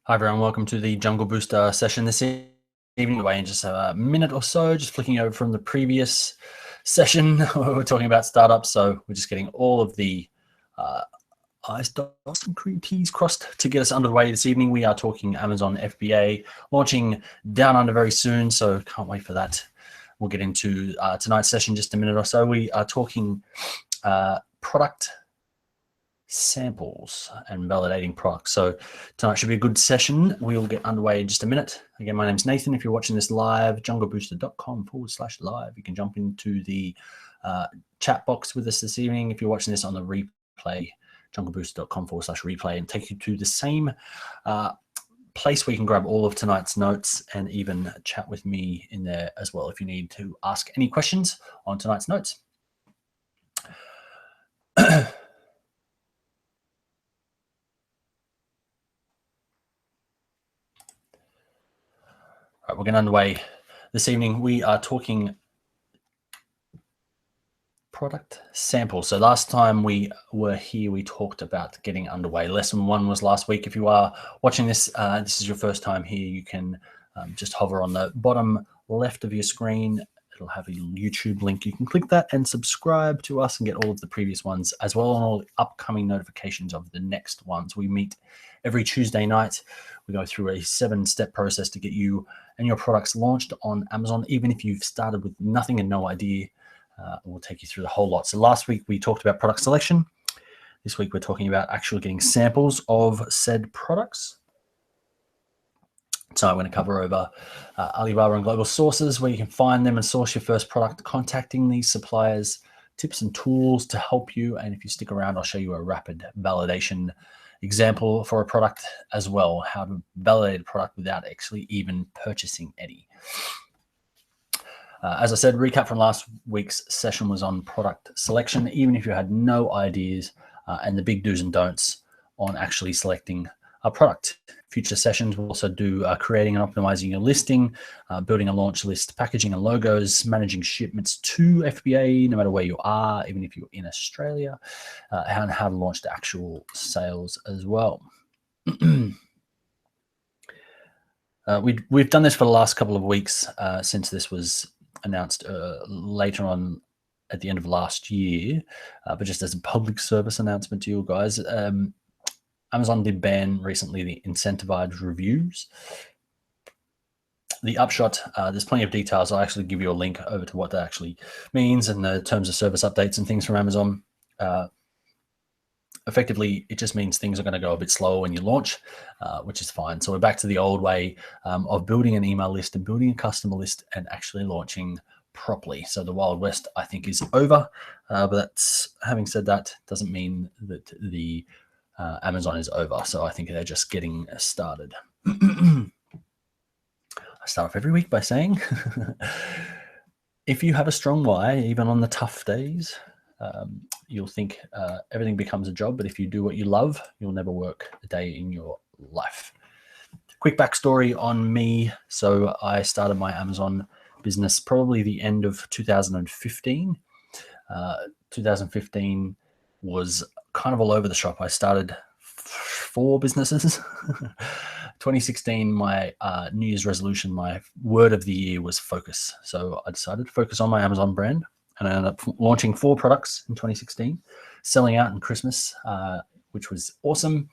Hi everyone, welcome to the JungleBooster session this evening. Away in just a minute or so, just flicking over from the previous session where we're talking about startups. So we're just getting all of the I's dots and T's crossed to get us underway this evening. We are talking Amazon FBA launching down under very soon, so can't wait for that. We'll get into tonight's session in just a minute or so. We are talking product samples and validating products. So tonight should be a good session. We'll get underway in just a minute. Again, my name's Nathan. If you're watching this live, junglebooster.com/live. You can jump into the chat box with us this evening. If you're watching this on the replay, junglebooster.com/replay, and take you to the same place where you can grab all of tonight's notes and even chat with me in there as well if you need to ask any questions on tonight's notes. All right, we're getting underway this evening. We are talking product samples. So last time we were here, we talked about getting underway. Lesson 1 was last week. If you are watching this, this is your first time here, you can just hover on the bottom left of your screen. It'll have a YouTube link. You can click that and subscribe to us and get all of the previous ones, as well as all the upcoming notifications of the next ones. We meet every Tuesday night. We go through a 7-step process to get you and your products launched on Amazon. Even if you've started with nothing and no idea, we'll take you through the whole lot. So last week we talked about product selection. This week we're talking about actually getting samples of said products. So I'm going to cover over Alibaba and global sources, where you can find them and source your first product, contacting these suppliers, tips and tools to help you. And if you stick around, I'll show you a rapid validation example for a product as well, how to validate a product without actually even purchasing any. As I said, recap from last week's session was on product selection, even if you had no ideas, and the big do's and don'ts on actually selecting a product. Future sessions will also do creating and optimizing your listing, building a launch list, packaging and logos, managing shipments to FBA, no matter where you are, even if you're in Australia, and how to launch the actual sales as well. We've done this for the last couple of weeks since this was announced later on at the end of last year, but just as a public service announcement to you guys, Amazon did ban recently the incentivized reviews. The upshot, there's plenty of details. I'll actually give you a link over to what that actually means and the terms of service updates and things from Amazon. Effectively, it just means things are going to go a bit slower when you launch, which is fine. So we're back to the old way of building an email list and building a customer list and actually launching properly. So the Wild West, I think, is over. But that's, having said that, doesn't mean that the Amazon is over. So I think they're just getting started. I start off every week by saying, if you have a strong why, even on the tough days, you'll think everything becomes a job. But if you do what you love, you'll never work a day in your life. Quick backstory on me. So I started my Amazon business probably the end of 2015. 2015 was kind of all over the shop. I started 4 businesses. 2016, my New Year's resolution, my word of the year was focus. So I decided to focus on my Amazon brand, and I ended up launching 4 products in 2016, selling out in Christmas, which was awesome.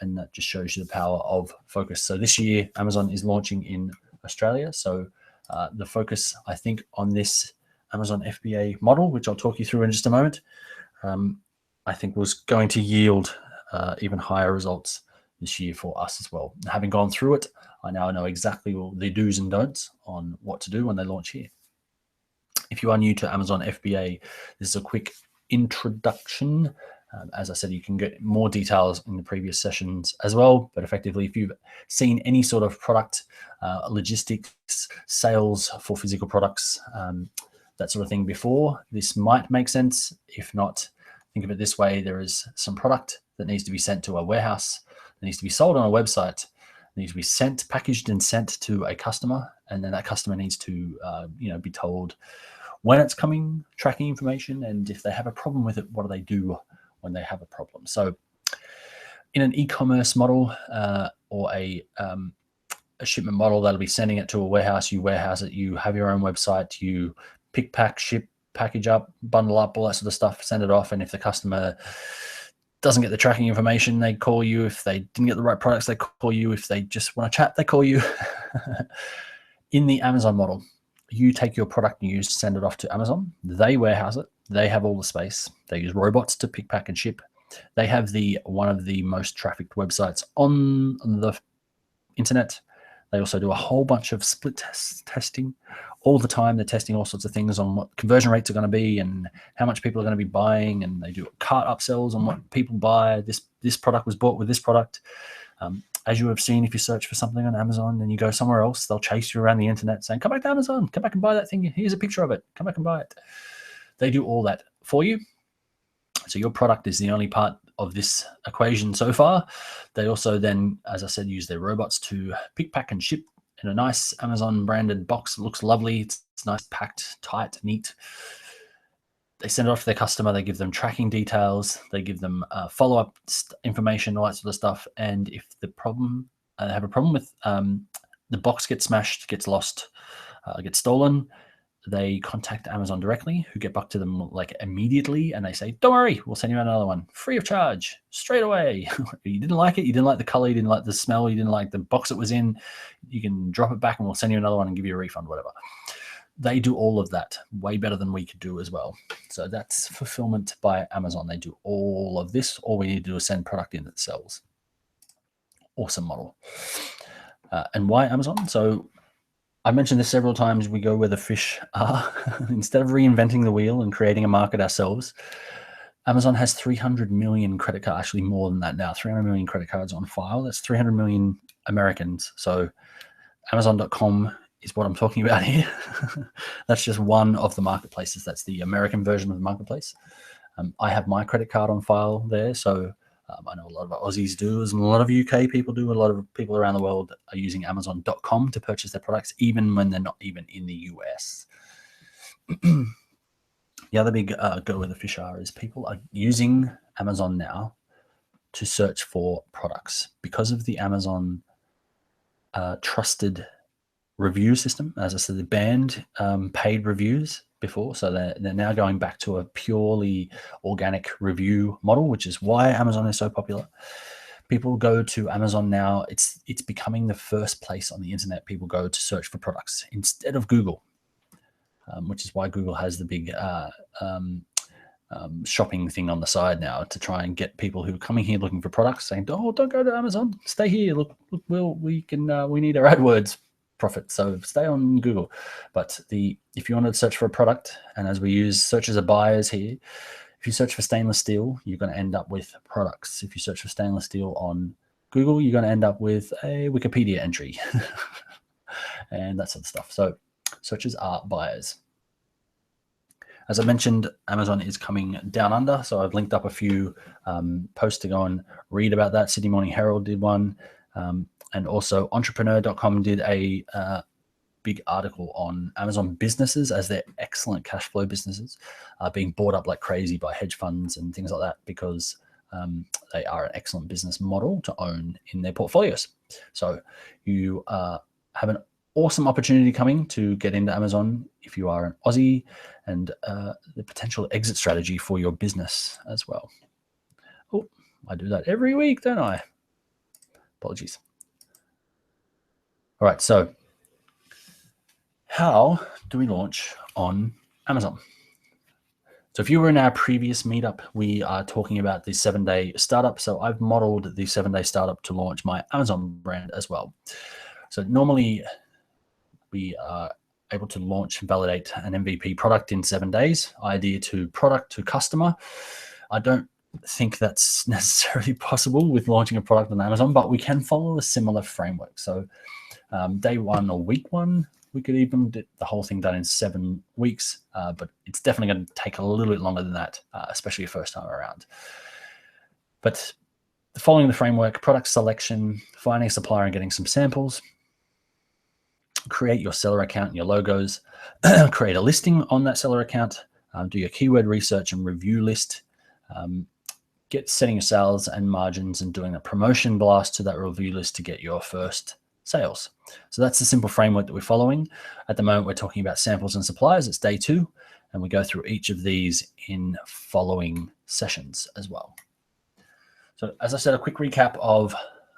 And that just shows you the power of focus. So this year, Amazon is launching in Australia. So the focus, I think, on this Amazon FBA model, which I'll talk you through in just a moment, I think was going to yield even higher results this year for us as well. Having gone through it, I now know exactly the do's and don'ts on what to do when they launch here. If you are new to Amazon FBA, this is a quick introduction. As I said, you can get more details in the previous sessions as well. But effectively, if you've seen any sort of product, logistics, sales for physical products, that sort of thing before, this might make sense. If not, think of it this way. There is some product that needs to be sent to a warehouse, that needs to be sold on a website, needs to be sent, packaged and sent to a customer. And then that customer needs to be told when it's coming, tracking information, and if they have a problem with it, what do they do when they have a problem? So in an e-commerce model or a shipment model that'll be sending it to a warehouse. You warehouse it. You have your own website. You pick, pack, ship, package up, bundle up, all that sort of stuff, send it off. And if the customer doesn't get the tracking information, they call you. If they didn't get the right products, they call you. If they just want to chat, they call you. In the Amazon model, you take your product and you send it off to Amazon. They warehouse it. They have all the space. They use robots to pick, pack, and ship. They have one of the most trafficked websites on the internet. They also do a whole bunch of split testing all the time. They're testing all sorts of things on what conversion rates are going to be and how much people are going to be buying. And they do cart upsells on what people buy. This product was bought with this product. As you have seen, if you search for something on Amazon and you go somewhere else, they'll chase you around the internet saying, come back to Amazon, come back and buy that thing. Here's a picture of it. Come back and buy it. They do all that for you. So your product is the only part of this equation so far. They also then, as I said, use their robots to pick, pack, and ship in a nice Amazon branded box. It looks lovely. It's nice, packed, tight, neat. They send it off to their customer. They give them tracking details. They give them follow-up information, all that sort of stuff. And if they have a problem with the box gets smashed, gets lost, gets stolen, they contact Amazon directly, who get back to them like immediately, and they say, don't worry, we'll send you another one free of charge straight away. You didn't like it, you didn't like the color, you didn't like the smell, you didn't like the box it was in, you can drop it back and we'll send you another one and give you a refund, whatever. They do all of that way better than we could do as well. So that's fulfillment by Amazon. They do all of this. All we need to do is send product in that sells. Awesome model. And why Amazon? So I mentioned this several times. We go where the fish are. Instead of reinventing the wheel and creating a market ourselves, Amazon has 300 million credit cards, actually more than that now, 300 million credit cards on file. That's 300 million Americans. So Amazon.com is what I'm talking about here. That's just one of the marketplaces. That's the American version of the marketplace. I have my credit card on file there. So I know a lot of Aussies do, and a lot of UK people do. A lot of people around the world are using Amazon.com to purchase their products, even when they're not even in the US. The other big go where the fish are is people are using Amazon now to search for products because of the Amazon trusted review system. As I said, they banned paid reviews before, so they're now going back to a purely organic review model, which is why Amazon is so popular. People go to Amazon now. It's becoming the first place on the internet people go to search for products instead of Google, which is why Google has the big shopping thing on the side now to try and get people who are coming here looking for products saying, "Oh, don't go to Amazon. Stay here. Look, we need our AdWords profit, so stay on Google." But if you want to search for a product, and as we use search as a buyers here, if you search for stainless steel, you're going to end up with products. If you search for stainless steel on Google, you're going to end up with a Wikipedia entry and that sort of stuff. So searches are buyers. As I mentioned, Amazon is coming down under, so I've linked up a few posts to go and read about that. Sydney Morning Herald did one. And also entrepreneur.com did a big article on Amazon businesses as their excellent cash flow businesses being bought up like crazy by hedge funds and things like that because they are an excellent business model to own in their portfolios. So you have an awesome opportunity coming to get into Amazon if you are an Aussie, and the potential exit strategy for your business as well. Oh, I do that every week, don't I? Apologies. All right, so how do we launch on Amazon? So if you were in our previous meetup, we are talking about the 7-day startup. So I've modeled the 7-day startup to launch my Amazon brand as well. So normally we are able to launch and validate an MVP product in 7 days, idea to product to customer. I don't think that's necessarily possible with launching a product on Amazon, but we can follow a similar framework. So day one or week one, we could even get the whole thing done in 7 weeks, but it's definitely going to take a little bit longer than that, especially your first time around. But following the framework, product selection, finding a supplier and getting some samples, create your seller account and your logos, create a listing on that seller account, do your keyword research and review list, get setting your sales and margins and doing a promotion blast to that review list to get your first sales. So that's the simple framework that we're following. At the moment, we're talking about samples and suppliers. It's day 2, and we go through each of these in following sessions as well. So as I said, a quick recap of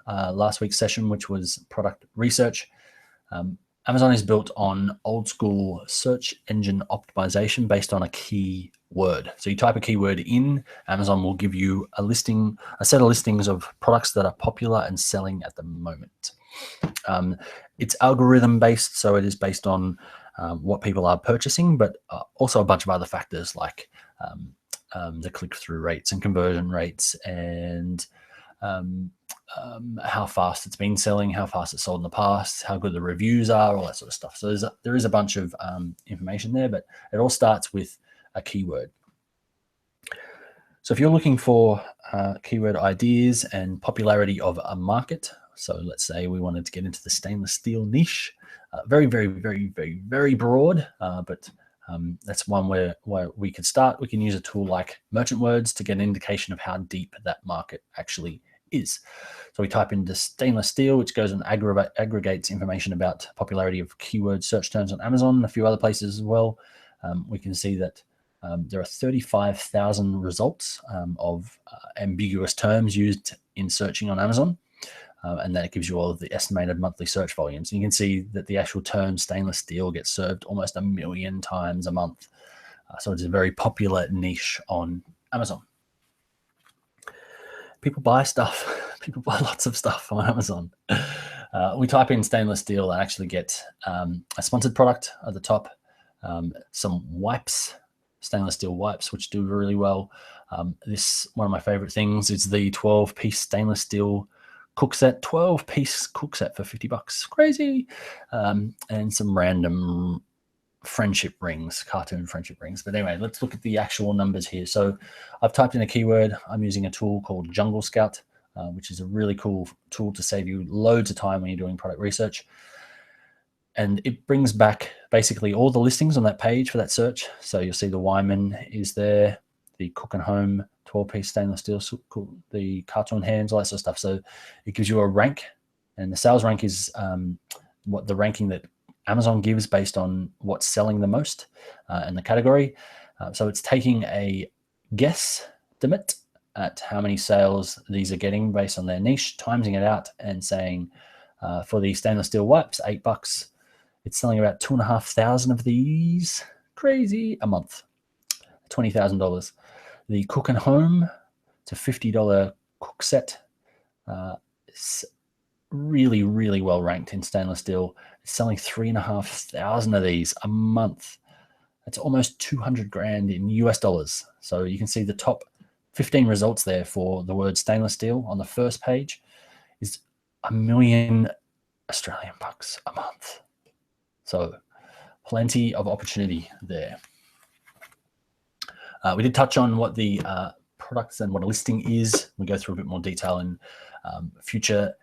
last week's session, which was product research. Amazon is built on old school search engine optimization based on a key word. So you type a keyword in, Amazon will give you a set of listings of products that are popular and selling at the moment. It's algorithm based, so it is based on what people are purchasing, but also a bunch of other factors like the click-through rates and conversion rates and how fast it's been selling, how fast it's sold in the past, how good the reviews are, all that sort of stuff. So there is a bunch of information there, but it all starts with a keyword. So if you're looking for keyword ideas and popularity of a market, so let's say we wanted to get into the stainless steel niche, very, very, very, very, very broad, but that's one where we could start. We can use a tool like Merchant Words to get an indication of how deep that market actually is. So we type into stainless steel, which goes and aggregates information about popularity of keyword search terms on Amazon and a few other places as well. We can see that there are 35,000 results of ambiguous terms used in searching on Amazon. And that gives you all of the estimated monthly search volumes. And you can see that the actual term stainless steel gets served almost 1 million times a month. So it's a very popular niche on Amazon. People buy stuff. People buy lots of stuff on Amazon. We type in stainless steel and actually get a sponsored product at the top. Some wipes, stainless steel wipes, which do really well. This, one of my favorite things, is the 12-piece stainless steel cook set, 12-piece cook set for $50. Crazy. And some random friendship rings, cartoon friendship rings. But anyway, let's look at the actual numbers here. So I've typed in a keyword. I'm using a tool called Jungle Scout, which is a really cool tool to save you loads of time when you're doing product research. And it brings back basically all the listings on that page for that search. So you'll see the Wyman is there, the Cook and Home 12-piece stainless steel, the cartoon hands, all that sort of stuff. So it gives you a rank, and the sales rank is what the ranking that Amazon gives based on what's selling the most in the category. So it's taking a guesstimate at how many sales these are getting based on their niche, timesing it out, and saying for the stainless steel wipes, $8, it's selling about 2,500 of these, crazy, a month, $20,000. The Cook and Home, it's a $50 cook set. It's really, really well ranked in stainless steel. It's selling 3,500 of these a month. That's almost 200 grand in US dollars. So you can see the top 15 results there for the word stainless steel on the first page is 1 million Australian bucks a month. So plenty of opportunity there. We did touch on what the products and what a listing is. We go through a bit more detail in future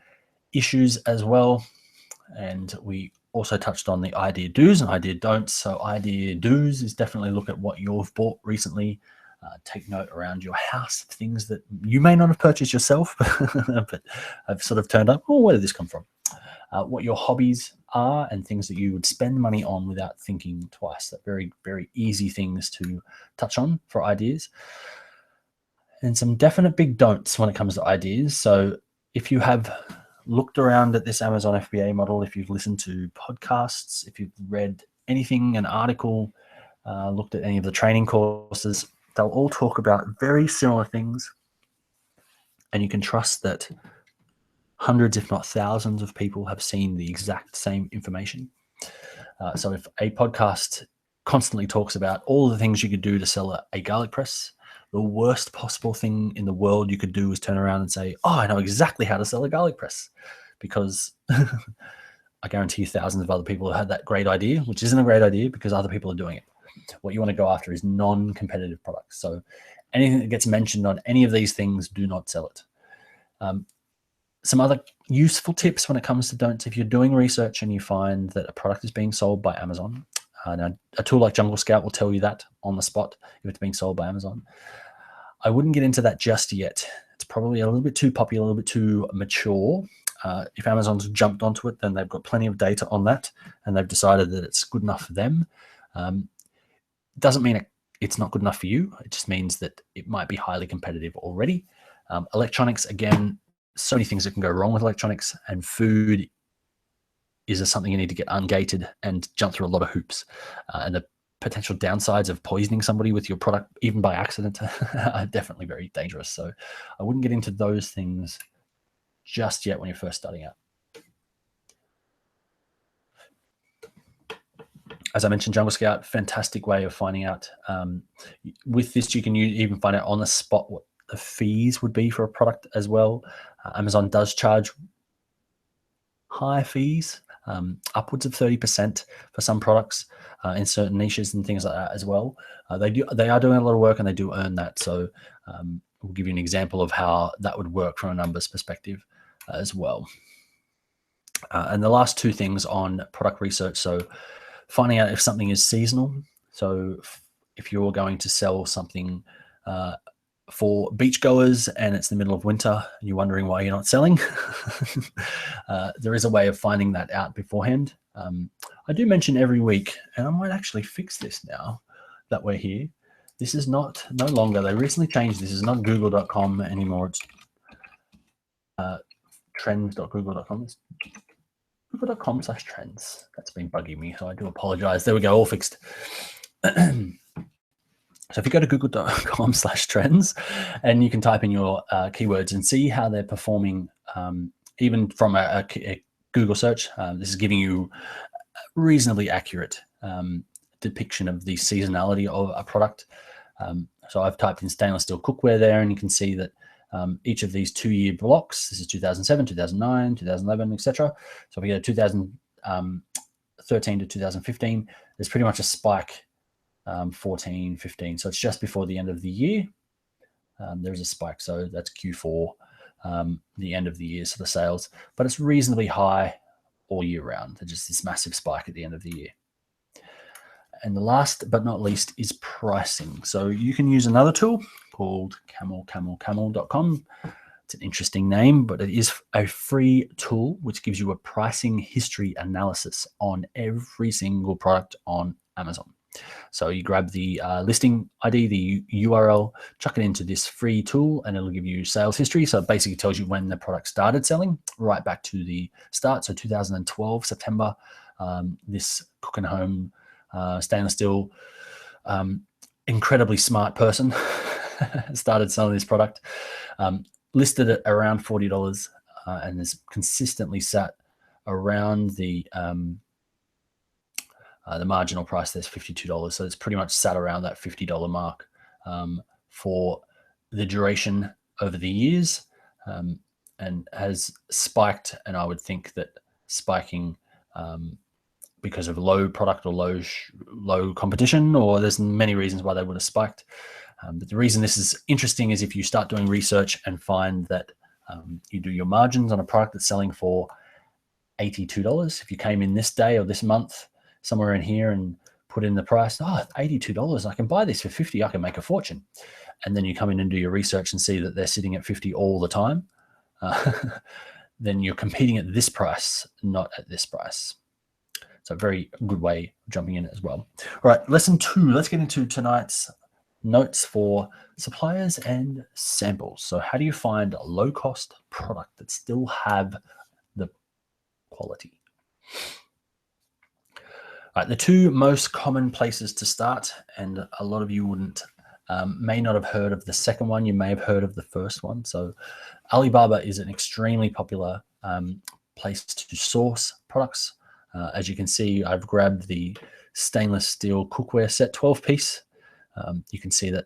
issues as well. And we also touched on the idea do's and idea don'ts. So idea do's is definitely look at what you've bought recently. Take note around your house, things that you may not have purchased yourself, but have sort of turned up. Oh, where did this come from? What your hobbies are and things that you would spend money on without thinking twice. That very, very easy things to touch on for ideas. And some definite big don'ts when it comes to ideas. So if you have looked around at this Amazon FBA model, if you've listened to podcasts, if you've read anything, an article, looked at any of the training courses, they'll all talk about very similar things. And you can trust that hundreds, if not thousands of people have seen the exact same information. So if a podcast constantly talks about all the things you could do to sell a garlic press, the worst possible thing in the world you could do is turn around and say, oh, I know exactly how to sell a garlic press, because I guarantee you thousands of other people have had that great idea, which isn't a great idea because other people are doing it. What you want to go after is non-competitive products. So anything that gets mentioned on any of these things, do not sell it. Some other useful tips when it comes to don'ts. If you're doing research and you find that a product is being sold by Amazon, now a tool like Jungle Scout will tell you that on the spot if it's being sold by Amazon. I wouldn't get into that just yet. It's probably a little bit too popular, a little bit too mature. If Amazon's jumped onto it, then they've got plenty of data on that, and they've decided that it's good enough for them. Doesn't mean it's not good enough for you. It just means that it might be highly competitive already. Electronics, again, so many things that can go wrong with electronics, and food is something you need to get ungated and jump through a lot of hoops. And the potential downsides of poisoning somebody with your product, even by accident, are definitely very dangerous. So I wouldn't get into those things just yet when you're first starting out. As I mentioned, Jungle Scout, fantastic way of finding out. With this, you can even find out on the spot what the fees would be for a product as well. Amazon does charge high fees, upwards of 30% for some products in certain niches and things like that as well. They are doing a lot of work, and they do earn that. So we'll give you an example of how that would work from a numbers perspective as well. And the last two things on product research. So finding out if something is seasonal. So if you're going to sell something for beachgoers and it's the middle of winter and you're wondering why you're not selling, there is a way of finding that out beforehand. I do mention every week, and I might actually fix this now that we're here. This is no longer, they recently changed, this is not google.com anymore. It's trends.google.com. It's google.com/trends. That's been bugging me, so I do apologize. There we go, all fixed. So if you go to google.com/trends and you can type in your keywords and see how they're performing, even from a Google search, this is giving you a reasonably accurate depiction of the seasonality of a product. So I've typed in stainless steel cookware there, and you can see that each of these 2-year blocks, this is 2007, 2009, 2011, etc. So if we go 2013 to 2015, there's pretty much a spike, 14, 15. So it's just before the end of the year. There's a spike. So that's Q4, the end of the year, so the sales. But it's reasonably high all year round. There's just this massive spike at the end of the year. And the last but not least is pricing. So you can use another tool called camel.com. It's an interesting name, but it is a free tool which gives you a pricing history analysis on every single product on Amazon. So you grab the listing ID, the URL, chuck it into this free tool, and it'll give you sales history. So it basically tells you when the product started selling, right back to the start. So 2012, September, this Cook and Home stainless steel, incredibly smart person started selling this product, listed at around $40, and has consistently sat around the marginal price. There's $52, so it's pretty much sat around that $50 mark for the duration over the years, and has spiked. And I would think that spiking because of low product or low competition, or there's many reasons why they would have spiked. But the reason this is interesting is if you start doing research and find that you do your margins on a product that's selling for $82. If you came in this day or this month, somewhere in here, and put in the price, $82, I can buy this for $50, I can make a fortune. And then you come in and do your research and see that they're sitting at $50 all the time, then you're competing at this price, not at this price. So a very good way of jumping in as well. All right, lesson 2. Let's get into tonight's notes for suppliers and samples. So how do you find a low-cost product that still have the quality? All right, the two most common places to start, and a lot of you may not have heard of the second one. You may have heard of the first one. So Alibaba is an extremely popular place to source products. As you can see, I've grabbed the stainless steel cookware set, 12-piece. You can see that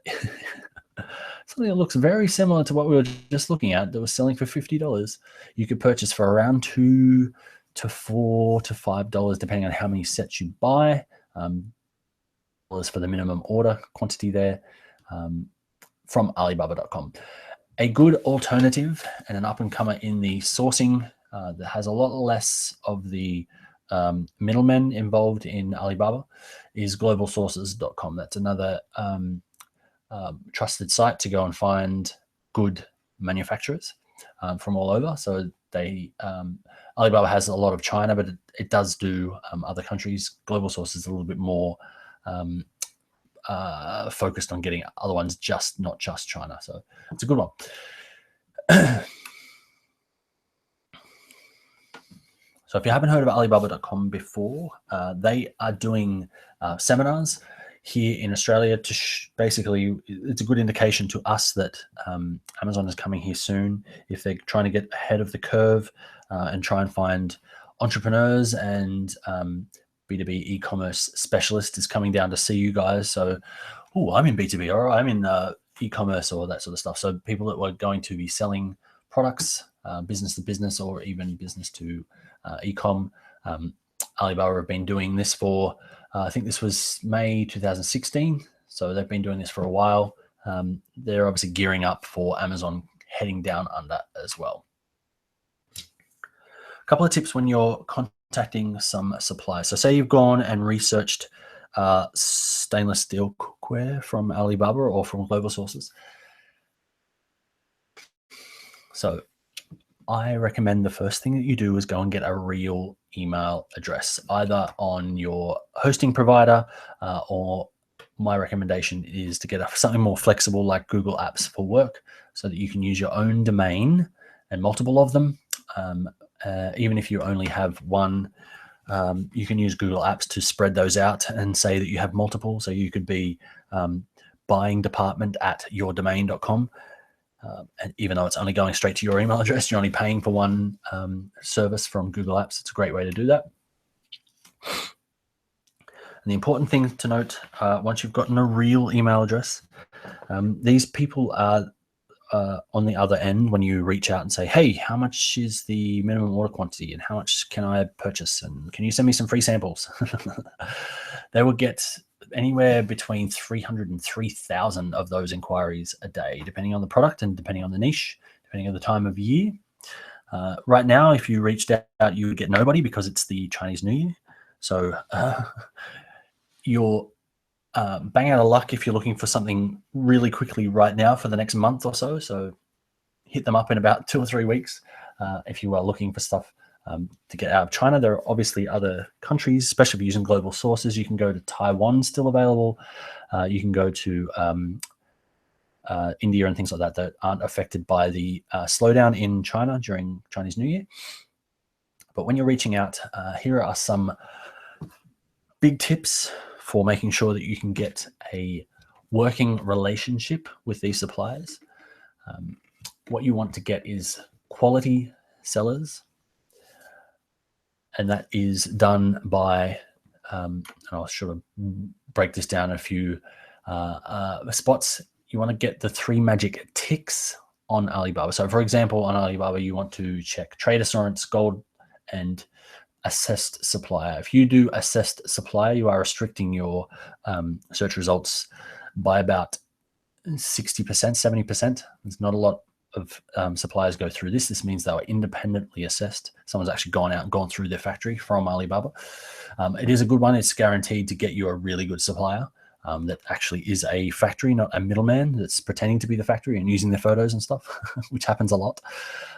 something that looks very similar to what we were just looking at that was selling for $50. You could purchase for around $2 to $4 to $5, depending on how many sets you buy. For the minimum order quantity there, from Alibaba.com. A good alternative and an up-and-comer in the sourcing that has a lot less of the middlemen involved in Alibaba is globalsources.com. That's another trusted site to go and find good manufacturers from all over. So they Alibaba has a lot of China, but it does do other countries. Global Source is a little bit more focused on getting other ones, not just China. So it's a good one. So if you haven't heard of Alibaba.com before, they are doing seminars here in Australia to basically, it's a good indication to us that Amazon is coming here soon. If they're trying to get ahead of the curve and try and find entrepreneurs and B2B e-commerce specialist is coming down to see you guys. So, I'm in B2B or I'm in e-commerce or that sort of stuff. So people that were going to be selling products, business to business, or even business to e-com. Alibaba have been doing this for, I think this was May 2016. So they've been doing this for a while. They're obviously gearing up for Amazon heading down under as well. A couple of tips when you're contacting some suppliers. So say you've gone and researched stainless steel cookware from Alibaba or from global sources. So I recommend the first thing that you do is go and get a real email address, either on your hosting provider or my recommendation is to get something more flexible like Google Apps for Work so that you can use your own domain and multiple of them. Even if you only have one, you can use Google Apps to spread those out and say that you have multiple. So you could be buying department at yourdomain.com. And even though it's only going straight to your email address, you're only paying for one service from Google Apps. It's a great way to do that. And the important thing to note, once you've gotten a real email address, these people are on the other end when you reach out and say, hey, how much is the minimum order quantity and how much can I purchase? And can you send me some free samples? They will get anywhere between 300 and 3,000 of those inquiries a day, depending on the product and depending on the niche, depending on the time of year. Right now, if you reached out, you would get nobody because it's the Chinese New Year. So you're bang out of luck if you're looking for something really quickly right now for the next month or so. So hit them up in about 2 or 3 weeks if you are looking for stuff to get out of China. There are obviously other countries, especially if you're using global sources. You can go to Taiwan, still available. You can go to India and things like that aren't affected by the slowdown in China during Chinese New Year. But when you're reaching out, here are some big tips for making sure that you can get a working relationship with these suppliers. What you want to get is quality sellers. And that is done by, and I'll sort of break this down a few spots. You want to get the 3 magic ticks on Alibaba. So for example, on Alibaba, you want to check trade assurance, gold, and assessed supplier. If you do assessed supplier, you are restricting your search results by about 60%, 70%. There's not a lot of suppliers go through this. This means they were independently assessed. Someone's actually gone out and gone through their factory from Alibaba. It is a good one. It's guaranteed to get you a really good supplier that actually is a factory, not a middleman that's pretending to be the factory and using their photos and stuff, which happens a lot.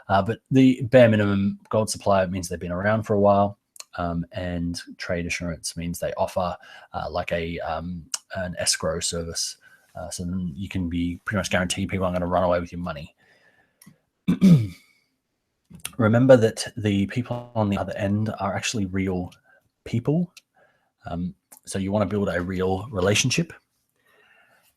But the bare minimum gold supplier means they've been around for a while. And trade assurance means they offer like an escrow service. So then you can be pretty much guaranteed people aren't going to run away with your money. Remember that the people on the other end are actually real people. So you want to build a real relationship.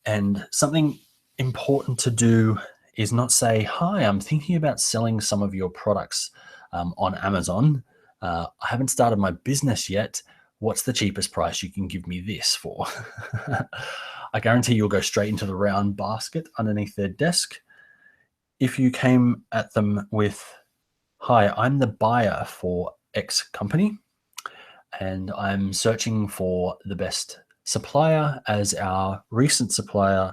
And something important to do is not say, hi, I'm thinking about selling some of your products on Amazon. I haven't started my business yet. What's the cheapest price you can give me this for? I guarantee you'll go straight into the round basket underneath their desk. If you came at them with, hi, I'm the buyer for X company, and I'm searching for the best supplier as our recent supplier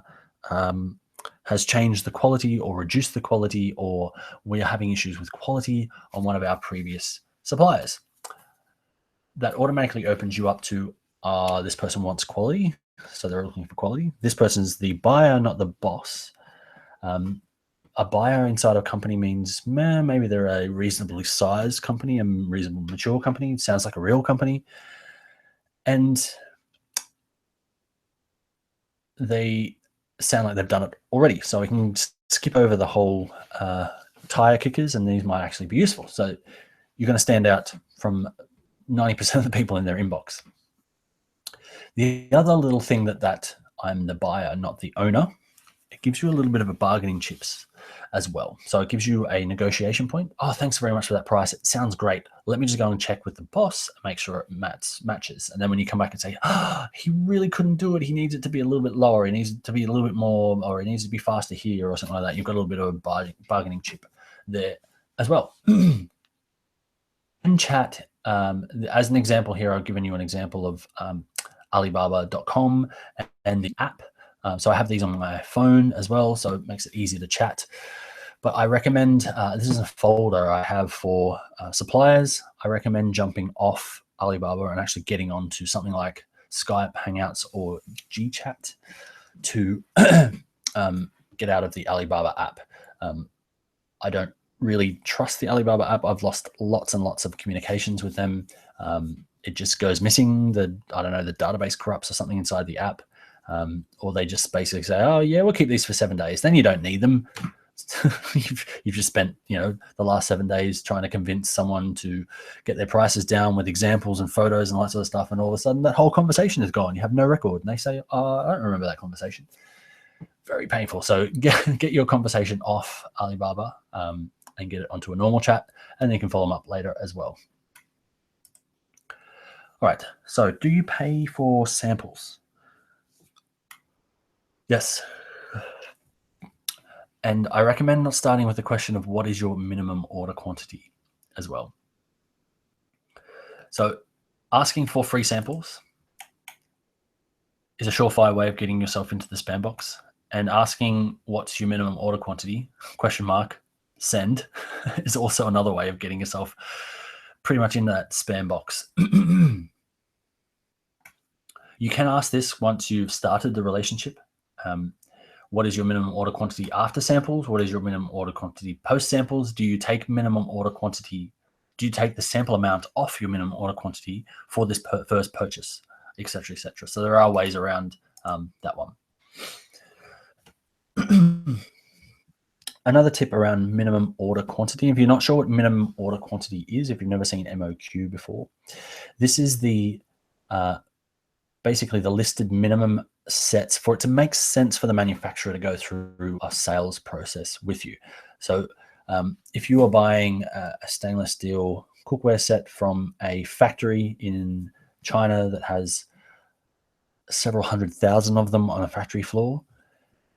has changed the quality or reduced the quality, or we are having issues with quality on one of our previous suppliers. That automatically opens you up to, this person wants quality. So they're looking for quality. This person's the buyer, not the boss. A buyer inside a company means maybe they're a reasonably sized company, a reasonably mature company. It sounds like a real company. And they sound like they've done it already. So we can skip over the whole tire kickers, and these might actually be useful. So you're going to stand out from 90% of the people in their inbox. The other little thing that I'm the buyer, not the owner, it gives you a little bit of a bargaining chips as well. So it gives you a negotiation point. Oh, thanks very much for that price. It sounds great. Let me just go and check with the boss and make sure it matches. And then when you come back and say, he really couldn't do it. He needs it to be a little bit lower. He needs it to be a little bit more, or it needs to be faster here or something like that. You've got a little bit of a bargaining chip there as well. In chat, as an example here, I've given you an example of Alibaba.com and the app. So I have these on my phone as well, so it makes it easy to chat. But I recommend, this is a folder I have for suppliers. I recommend jumping off Alibaba and actually getting onto something like Skype, Hangouts, or GChat to get out of the Alibaba app. I don't really trust the Alibaba app. I've lost lots and lots of communications with them. It just goes missing. The database corrupts or something inside the app. Or they just basically say, oh yeah, we'll keep these for 7 days. Then you don't need them. You've just spent, the last 7 days trying to convince someone to get their prices down with examples and photos and all that sort of stuff. And all of a sudden that whole conversation is gone. You have no record. And they say, oh, I don't remember that conversation. Very painful. So get your conversation off Alibaba and get it onto a normal chat, and then you can follow them up later as well. All right. So do you pay for samples? Yes. And I recommend not starting with the question of what is your minimum order quantity as well. So asking for free samples is a surefire way of getting yourself into the spam box, and asking what's your minimum order quantity, ? Send, is also another way of getting yourself pretty much in that spam box. You can ask this once you've started the relationship. What is your minimum order quantity after samples? What is your minimum order quantity post samples? Do you take minimum order quantity? Do you take the sample amount off your minimum order quantity for this first purchase, etc., etc.? So there are ways around that one. Another tip around minimum order quantity, if you're not sure what minimum order quantity is, if you've never seen MOQ before, this is the basically the listed minimum sets for it to make sense for the manufacturer to go through a sales process with you. So if you are buying a stainless steel cookware set from a factory in China that has several 100,000 of them on a factory floor,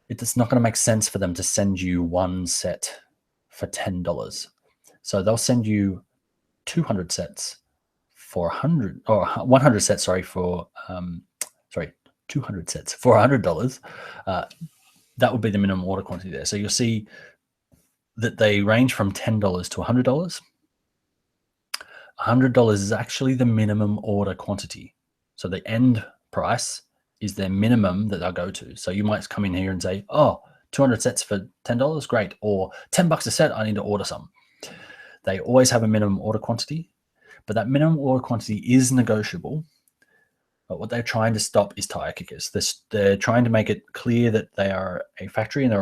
it's not going to make sense for them to send you one set for $10. So they'll send you 200 sets for 100, or 100 sets, for 200 sets for $100. That would be the minimum order quantity there. So you'll see that they range from $10 to $100. $100 is actually the minimum order quantity. So the end price is their minimum that they'll go to. So you might come in here and say, oh, 200 sets for $10, great. Or $10 a set, I need to order some. They always have a minimum order quantity, but that minimum order quantity is negotiable. But what they're trying to stop is tire kickers. They're trying to make it clear that they are a factory, and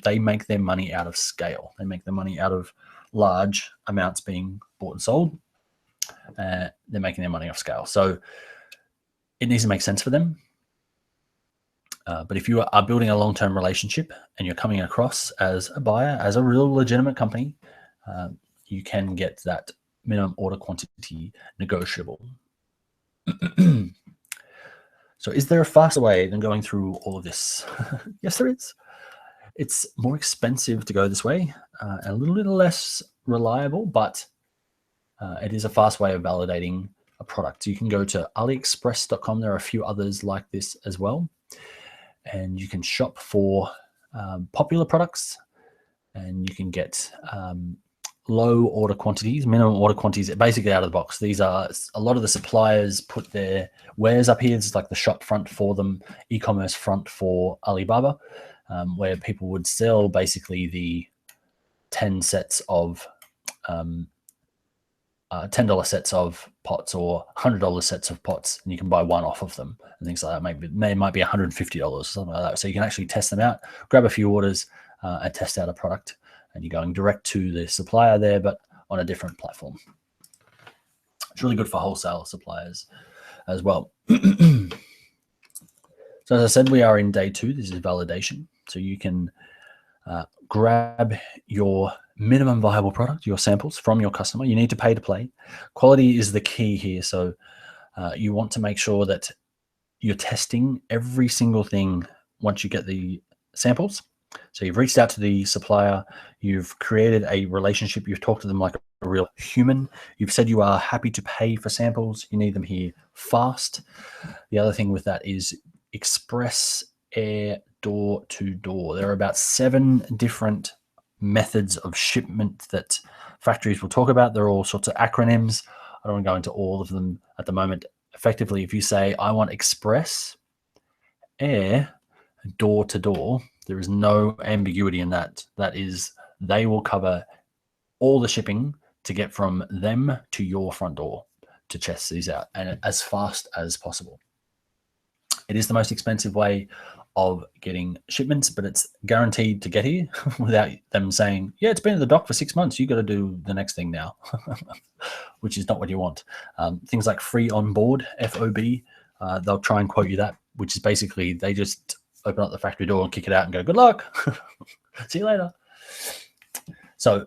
they make their money out of scale. They make their money out of large amounts being bought and sold. They're making their money off scale. So it needs to make sense for them. But if you are building a long-term relationship and you're coming across as a buyer, as a real legitimate company, you can get that minimum order quantity negotiable. So is there a faster way than going through all of this? Yes, there is. It's more expensive to go this way, a little less reliable, but it is a fast way of validating a product. So you can go to aliexpress.com. There are a few others like this as well. And you can shop for popular products, and you can get low order quantities, minimum order quantities, basically out of the box. These are a lot of the suppliers put their wares up here. This is like the shop front for them, e-commerce front for Alibaba, where people would sell basically the 10 sets of $10 sets of pots or $100 sets of pots, and you can buy one off of them and things like that. Maybe they might be $150 or something like that. So you can actually test them out, grab a few orders, and test out a product. And you're going direct to the supplier there, but on a different platform. It's really good for wholesale suppliers as well. So as I said, we are in day 2. This is validation. So you can grab your minimum viable product, your samples from your customer. You need to pay to play. Quality is the key here. So you want to make sure that you're testing every single thing once you get the samples. So you've reached out to the supplier, you've created a relationship, you've talked to them like a real human. You've said you are happy to pay for samples. You need them here fast. The other thing with that is express air door to door. There are about 7 different methods of shipment that factories will talk about. There are all sorts of acronyms. I don't want to go into all of them at the moment. Effectively, if you say, I want express air door to door, there is no ambiguity in that. That is, they will cover all the shipping to get from them to your front door to test these out, and as fast as possible. It is the most expensive way of getting shipments, but it's guaranteed to get here without them saying, yeah, it's been in the dock for 6 months. You got to do the next thing now, which is not what you want. Things like free on board, FOB, they'll try and quote you that, which is basically they just open up the factory door and kick it out and go, good luck. See you later. So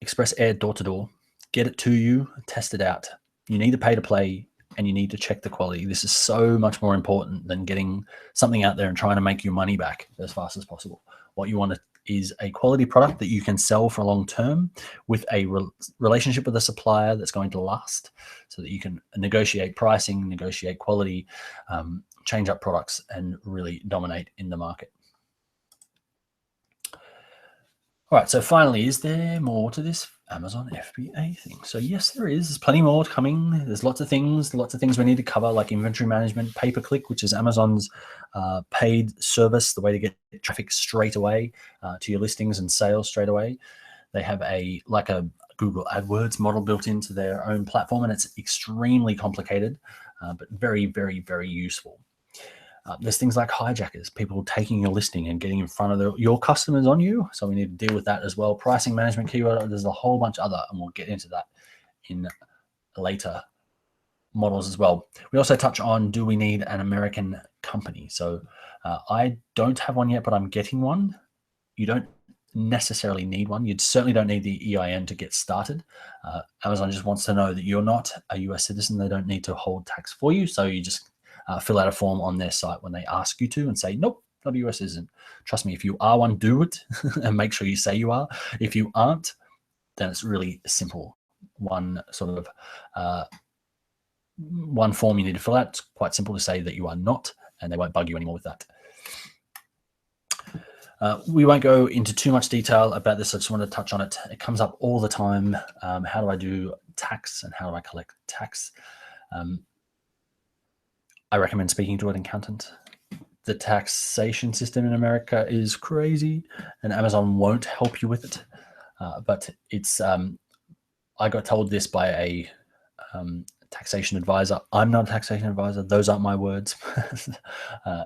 express air door to door, get it to you, test it out. You need to pay to play, and you need to check the quality. This is so much more important than getting something out there and trying to make your money back as fast as possible. What you want is a quality product that you can sell for long term with a relationship with a supplier that's going to last, so that you can negotiate pricing, negotiate quality, change up products, and really dominate in the market. All right, so finally, is there more to this Amazon FBA thing? So yes, there is. There's plenty more coming. There's lots of things we need to cover, like inventory management, pay-per-click, which is Amazon's paid service, the way to get traffic straight away to your listings and sales straight away. They have a Google AdWords model built into their own platform, and it's extremely complicated, but very, very, very useful. There's things like hijackers, people taking your listing and getting in front of your customers on you. So we need to deal with that as well. Pricing management, keyword, there's a whole bunch other, and we'll get into that in later models as well. We also touch on, do we need an American company? So I don't have one yet, but I'm getting one. You don't necessarily need one. You certainly don't need the EIN to get started. Amazon just wants to know that you're not a US citizen. They don't need to hold tax for you. So you just fill out a form on their site when they ask you to and say, nope, not a US citizen. Trust me, if you are one, do it and make sure you say you are. If you aren't, then it's really simple. One form you need to fill out. It's quite simple to say that you are not, and they won't bug you anymore with that. We won't go into too much detail about this. I just want to touch on it. It comes up all the time. How do I do tax and how do I collect tax? I recommend speaking to an accountant. The taxation system in America is crazy, and Amazon won't help you with it. But it's, I got told this by a taxation advisor. I'm not a taxation advisor. Those aren't my words.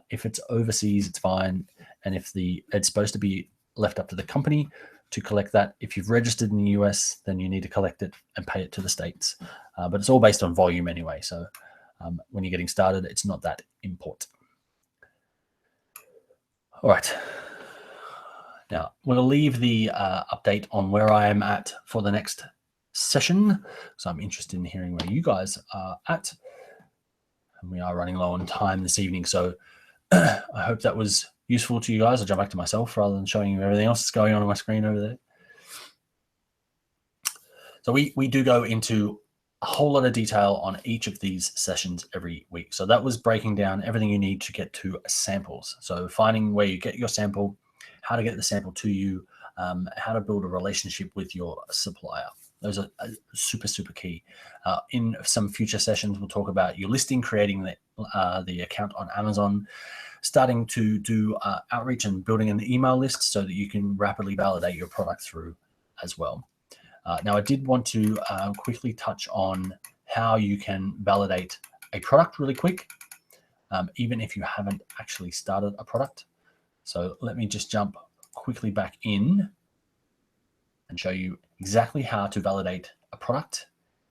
If it's overseas, it's fine. And if it's supposed to be left up to the company to collect that. If you've registered in the US, then you need to collect it and pay it to the States. But it's all based on volume anyway. So when you're getting started, it's not that important. All right. Now, we'll leave the update on where I am at for the next session. So I'm interested in hearing where you guys are at. And we are running low on time this evening. So I hope that was useful to you guys. I'll jump back to myself rather than showing you everything else that's going on my screen over there. So we do go into a whole lot of detail on each of these sessions every week. So that was breaking down everything you need to get to samples. So finding where you get your sample, how to get the sample to you, how to build a relationship with your supplier. Those are super, super key. In some future sessions, we'll talk about your listing, creating the account on Amazon, starting to do outreach and building an email list so that you can rapidly validate your product through as well. Now, I did want to quickly touch on how you can validate a product really quick, even if you haven't actually started a product. So let me just jump quickly back in and show you exactly how to validate a product,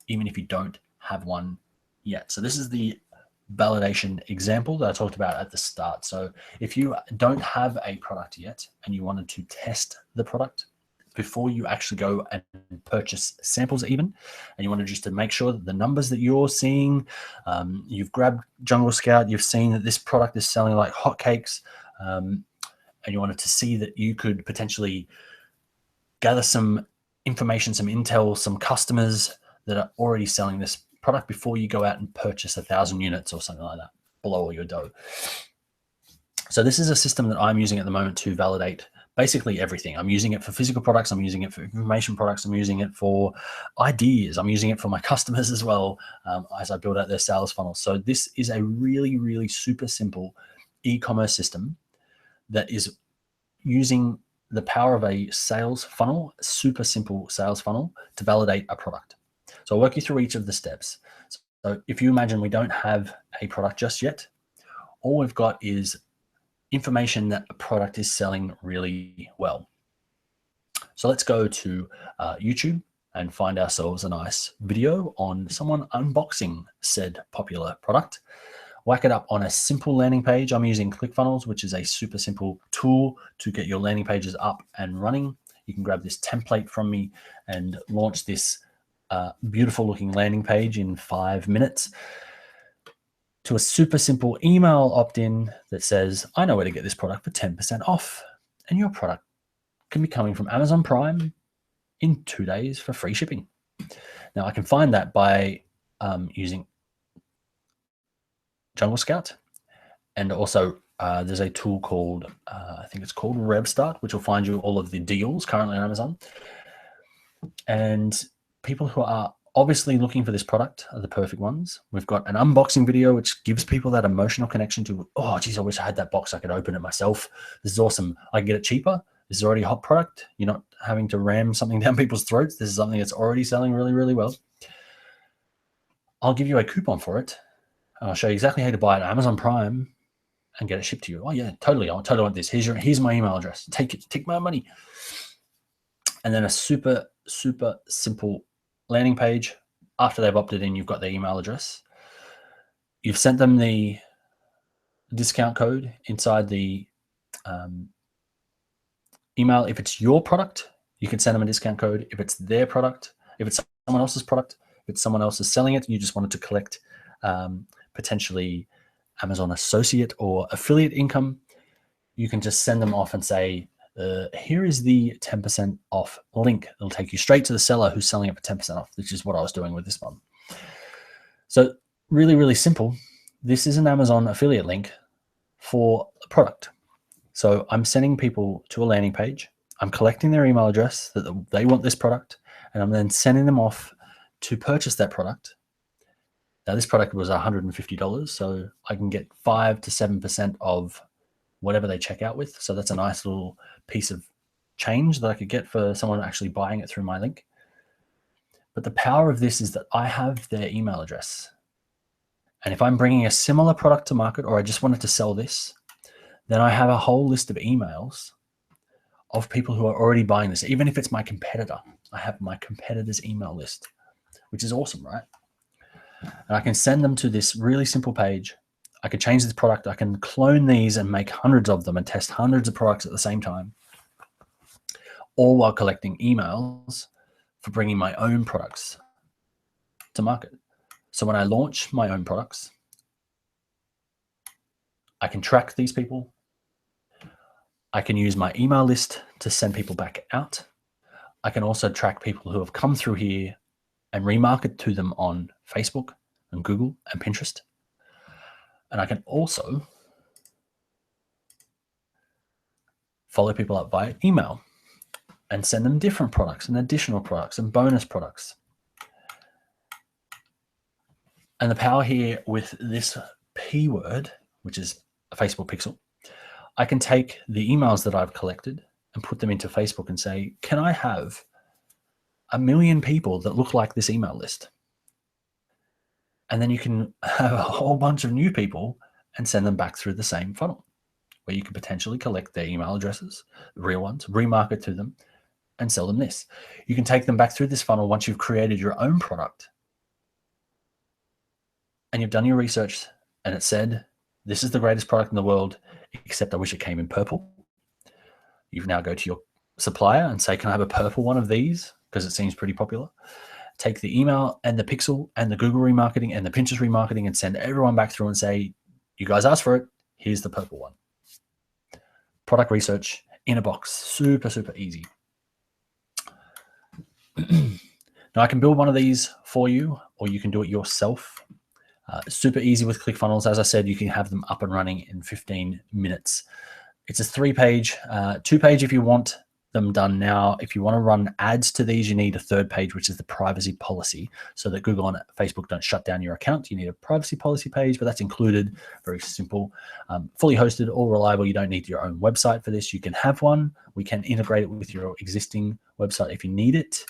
even if you don't have one yet. So this is the validation example that I talked about at the start. So if you don't have a product yet and you wanted to test the product before you actually go and purchase samples even, and you wanted just to make sure that the numbers that you're seeing, you've grabbed Jungle Scout, you've seen that this product is selling like hotcakes, and you wanted to see that you could potentially gather some information, some intel, some customers that are already selling this product before you go out and purchase 1,000 units or something like that, blow all your dough. So this is a system that I'm using at the moment to validate basically everything. I'm using it for physical products. I'm using it for information products. I'm using it for ideas. I'm using it for my customers as well, as I build out their sales funnel. So this is a really, really super simple e-commerce system that is using the power of a sales funnel, super simple sales funnel, to validate a product. So I'll work you through each of the steps. So if you imagine we don't have a product just yet, all we've got is information that a product is selling really well. So let's go to YouTube and find ourselves a nice video on someone unboxing said popular product. Whack it up on a simple landing page. I'm using ClickFunnels, which is a super simple tool to get your landing pages up and running. You can grab this template from me and launch this beautiful looking landing page in 5 minutes to a super simple email opt-in that says, I know where to get this product for 10% off. And your product can be coming from Amazon Prime in 2 days for free shipping. Now I can find that by using Jungle Scout, and also there's a tool called I think it's called RevStart, which will find you all of the deals currently on Amazon. And people who are obviously looking for this product are the perfect ones. We've got an unboxing video which gives people that emotional connection to, oh geez, I wish I had that box, I could open it myself. This is awesome. I can get it cheaper. This is already a hot product. You're not having to ram something down people's throats. This is something that's already selling really, really well. I'll give you a coupon for it. I'll show you exactly how to buy it on Amazon Prime and get it shipped to you. Oh yeah, totally. I totally want this. Here's my email address. Take it. Take my money. And then a super, super simple landing page. After they've opted in, you've got their email address. You've sent them the discount code inside the email. If it's your product, you can send them a discount code. If it's their product, if it's someone else's product, if it's someone else is selling it, you just wanted to collect potentially Amazon associate or affiliate income, you can just send them off and say, here is the 10% off link. It'll take you straight to the seller who's selling it for 10% off, which is what I was doing with this one. So really, really simple. This is an Amazon affiliate link for a product. So I'm sending people to a landing page. I'm collecting their email address that they want this product, and I'm then sending them off to purchase that product. Now this product was $150, so I can get 5 to 7% of whatever they check out with. So that's a nice little piece of change that I could get for someone actually buying it through my link. But the power of this is that I have their email address. And if I'm bringing a similar product to market, or I just wanted to sell this, then I have a whole list of emails of people who are already buying this. Even if it's my competitor, I have my competitor's email list, which is awesome, right? And I can send them to this really simple page. I can change this product. I can clone these and make hundreds of them and test hundreds of products at the same time, all while collecting emails for bringing my own products to market. So when I launch my own products, I can track these people. I can use my email list to send people back out. I can also track people who have come through here and remarket to them on Facebook and Google and Pinterest. And I can also follow people up via email. and send them different products and additional products and bonus products. And the power here with this P word, which is a Facebook pixel, I can take the emails that I've collected and put them into Facebook and say, can I have 1 million people that look like this email list? And then you can have a whole bunch of new people and send them back through the same funnel, where you can potentially collect their email addresses, the real ones, remarket to them, and sell them this. You can take them back through this funnel once you've created your own product and you've done your research and it said, this is the greatest product in the world, except I wish it came in purple. You now go to your supplier and say, can I have a purple one of these? Because it seems pretty popular. Take the email and the pixel and the Google remarketing and the Pinterest remarketing and send everyone back through and say, you guys asked for it. Here's the purple one. Product research in a box. Super, super easy. Now I can build one of these for you, or you can do it yourself. Super easy with ClickFunnels. As I said, you can have them up and running in 15 minutes. It's a 3-page, 2-page if you want them done now. If you want to run ads to these, you need a 3rd page, which is the privacy policy, so that Google and Facebook don't shut down your account. You need a privacy policy page, but that's included. Very simple, fully hosted, all reliable. You don't need your own website for this. You can have one. We can integrate it with your existing website if you need it.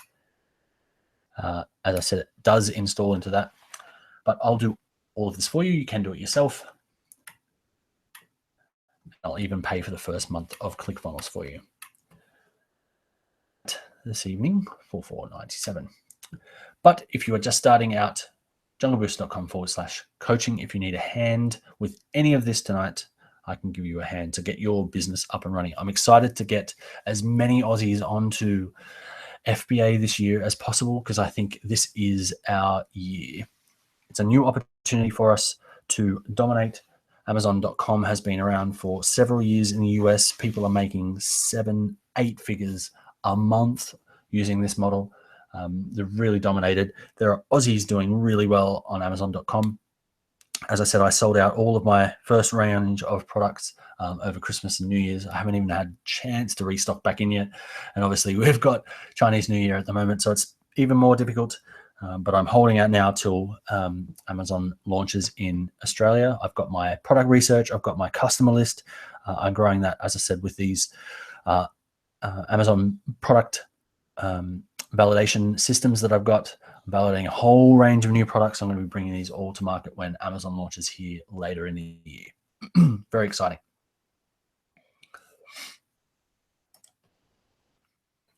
As I said, it does install into that, but I'll do all of this for you. You can do it yourself. I'll even pay for the first month of ClickFunnels for you this evening for $4.97. But if you are just starting out, junglebooster.com/coaching. If you need a hand with any of this tonight, I can give you a hand to get your business up and running. I'm excited to get as many Aussies onto FBA this year as possible, because I think this is our year. It's a new opportunity for us to dominate. Amazon.com has been around for several years in the US. People are making 7-8 figures a month using this model. They're really dominated. There are Aussies doing really well on Amazon.com. As I said, I sold out all of my first range of products over Christmas and New Year's. I haven't even had a chance to restock back in yet. And obviously we've got Chinese New Year at the moment, so it's even more difficult. But I'm holding out now till Amazon launches in Australia. I've got my product research. I've got my customer list. I'm growing that, as I said, with these Amazon product validation systems that I've got. I'm validating a whole range of new products. I'm going to be bringing these all to market when Amazon launches here later in the year. Very exciting.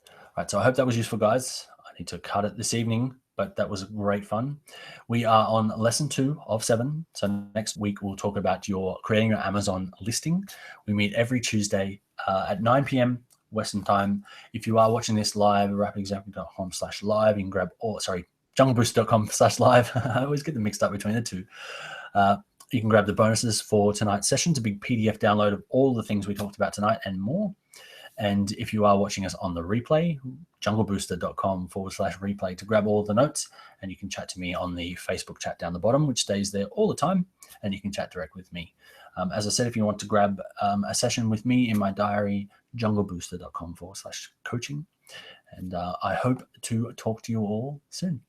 All right, so I hope that was useful, guys. I need to cut it this evening, but that was great fun. We are on lesson 2 of 7. So next week, we'll talk about creating your Amazon listing. We meet every Tuesday at 9 p.m. Western time. If you are watching this live, rapidexample.com/live, you can grab, junglebooster.com/live. I always get them mixed up between the two. You can grab the bonuses for tonight's session. It's a big PDF download of all the things we talked about tonight and more. And if you are watching us on the replay, junglebooster.com/replay to grab all the notes. And you can chat to me on the Facebook chat down the bottom, which stays there all the time. And you can chat direct with me. As I said, if you want to grab a session with me in my diary, junglebooster.com/coaching. And I hope to talk to you all soon.